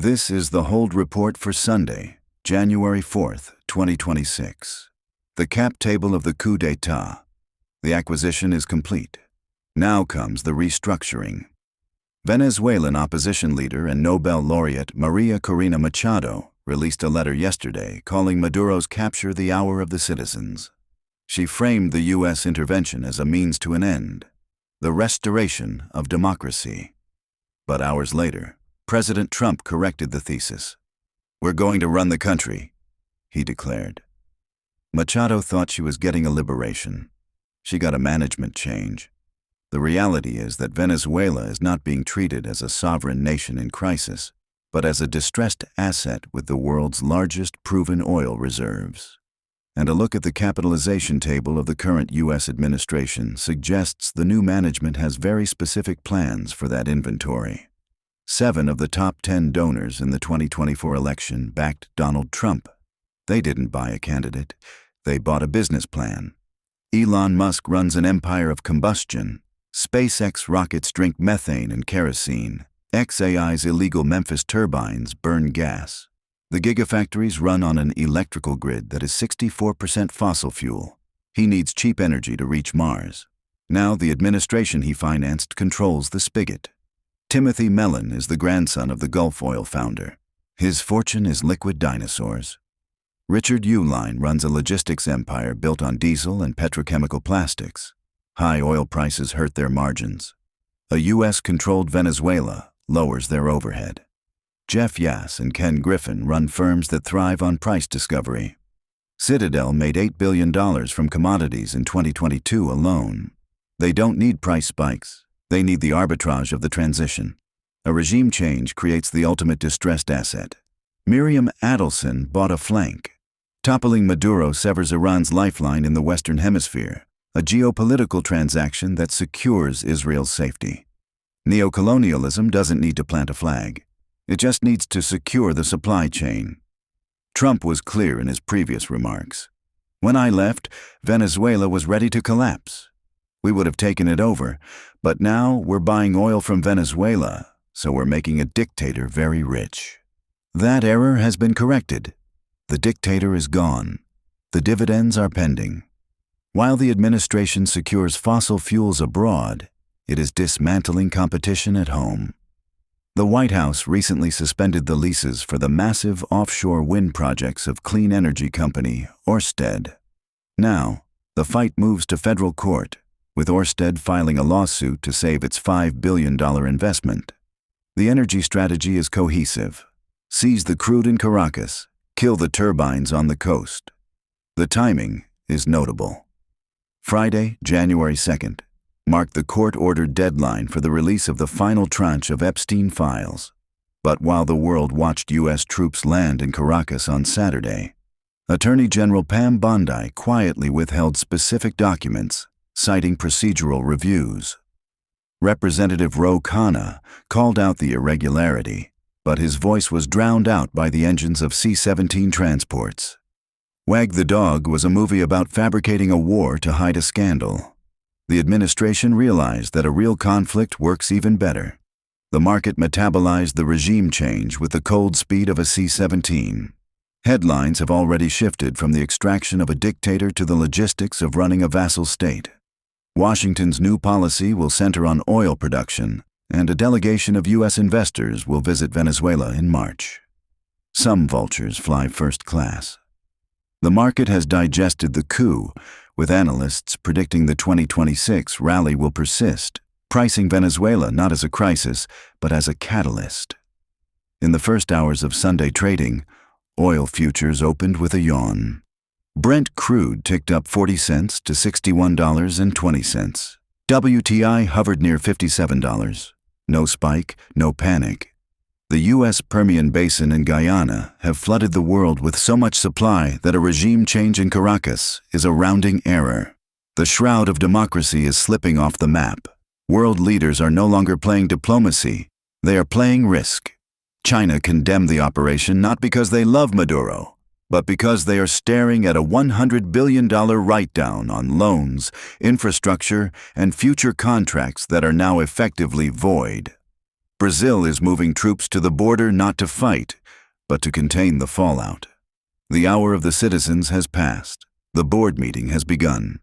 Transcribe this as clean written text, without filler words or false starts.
This is the hold report for Sunday, January 4th, 2026. The cap table of the coup d'etat. The acquisition is complete. Now comes the restructuring. Venezuelan opposition leader and Nobel laureate María Corina Machado released a letter yesterday calling Maduro's capture the hour of the citizens. She framed the U.S. intervention as a means to an end, the restoration of democracy. But hours later, President Trump corrected the thesis. "We're going to run the country," he declared. Machado thought she was getting a liberation. She got a management change. The reality is that Venezuela is not being treated as a sovereign nation in crisis, but as a distressed asset with the world's largest proven oil reserves. And a look at the capitalization table of the current U.S. administration suggests the new management has very specific plans for that inventory. 7 of the top 10 donors in the 2024 election backed Donald Trump. They didn't buy a candidate, they bought a business plan. Elon Musk runs an empire of combustion. SpaceX rockets drink methane and kerosene. XAI's illegal Memphis turbines burn gas. The gigafactories run on an electrical grid that is 64% fossil fuel. He needs cheap energy to reach Mars. Now the administration he financed controls the spigot. Timothy Mellon is the grandson of the Gulf Oil founder. His fortune is liquid dinosaurs. Richard Uihlein runs a logistics empire built on diesel and petrochemical plastics. High oil prices hurt their margins. A U.S.-controlled Venezuela lowers their overhead. Jeff Yass and Ken Griffin run firms that thrive on price discovery. Citadel made $8 billion from commodities in 2022 alone. They don't need price spikes. They need the arbitrage of the transition. A regime change creates the ultimate distressed asset. Miriam Adelson bought a flank. Toppling Maduro severs Iran's lifeline in the Western Hemisphere, a geopolitical transaction that secures Israel's safety. Neocolonialism doesn't need to plant a flag. It just needs to secure the supply chain. Trump was clear in his previous remarks. "When I left, Venezuela was ready to collapse. We would have taken it over, but now we're buying oil from Venezuela, so we're making a dictator very rich." That error has been corrected. The dictator is gone. The dividends are pending. While the administration secures fossil fuels abroad, it is dismantling competition at home. The White House recently suspended the leases for the massive offshore wind projects of clean energy company Ørsted. Now, the fight moves to federal court, with Ørsted filing a lawsuit to save its $5 billion investment. The energy strategy is cohesive. Seize the crude in Caracas, kill the turbines on the coast. The timing is notable. Friday, January 2nd, marked the court-ordered deadline for the release of the final tranche of Epstein files. But while the world watched U.S. troops land in Caracas on Saturday, Attorney General Pam Bondi quietly withheld specific documents, citing procedural reviews. Representative Ro Khanna called out the irregularity, but his voice was drowned out by the engines of C-17 transports. Wag the Dog was a movie about fabricating a war to hide a scandal. The administration realized that a real conflict works even better. The market metabolized the regime change with the cold speed of a C-17. Headlines have already shifted from the extraction of a dictator to the logistics of running a vassal state. Washington's new policy will center on oil production, and a delegation of U.S. investors will visit Venezuela in March. Some vultures fly first class. The market has digested the coup, with analysts predicting the 2026 rally will persist, pricing Venezuela not as a crisis, but as a catalyst. In the first hours of Sunday trading, oil futures opened with a yawn. Brent crude ticked up 40 cents to $61.20. WTI hovered near $57. No spike, no panic. The U.S. Permian Basin and Guyana have flooded the world with so much supply that a regime change in Caracas is a rounding error. The shroud of democracy is slipping off the map. World leaders are no longer playing diplomacy, they are playing risk. China condemned the operation not because they love Maduro, but because they are staring at a $100 billion write-down on loans, infrastructure, and future contracts that are now effectively void. Brazil is moving troops to the border not to fight, but to contain the fallout. The hour of the citizens has passed. The board meeting has begun.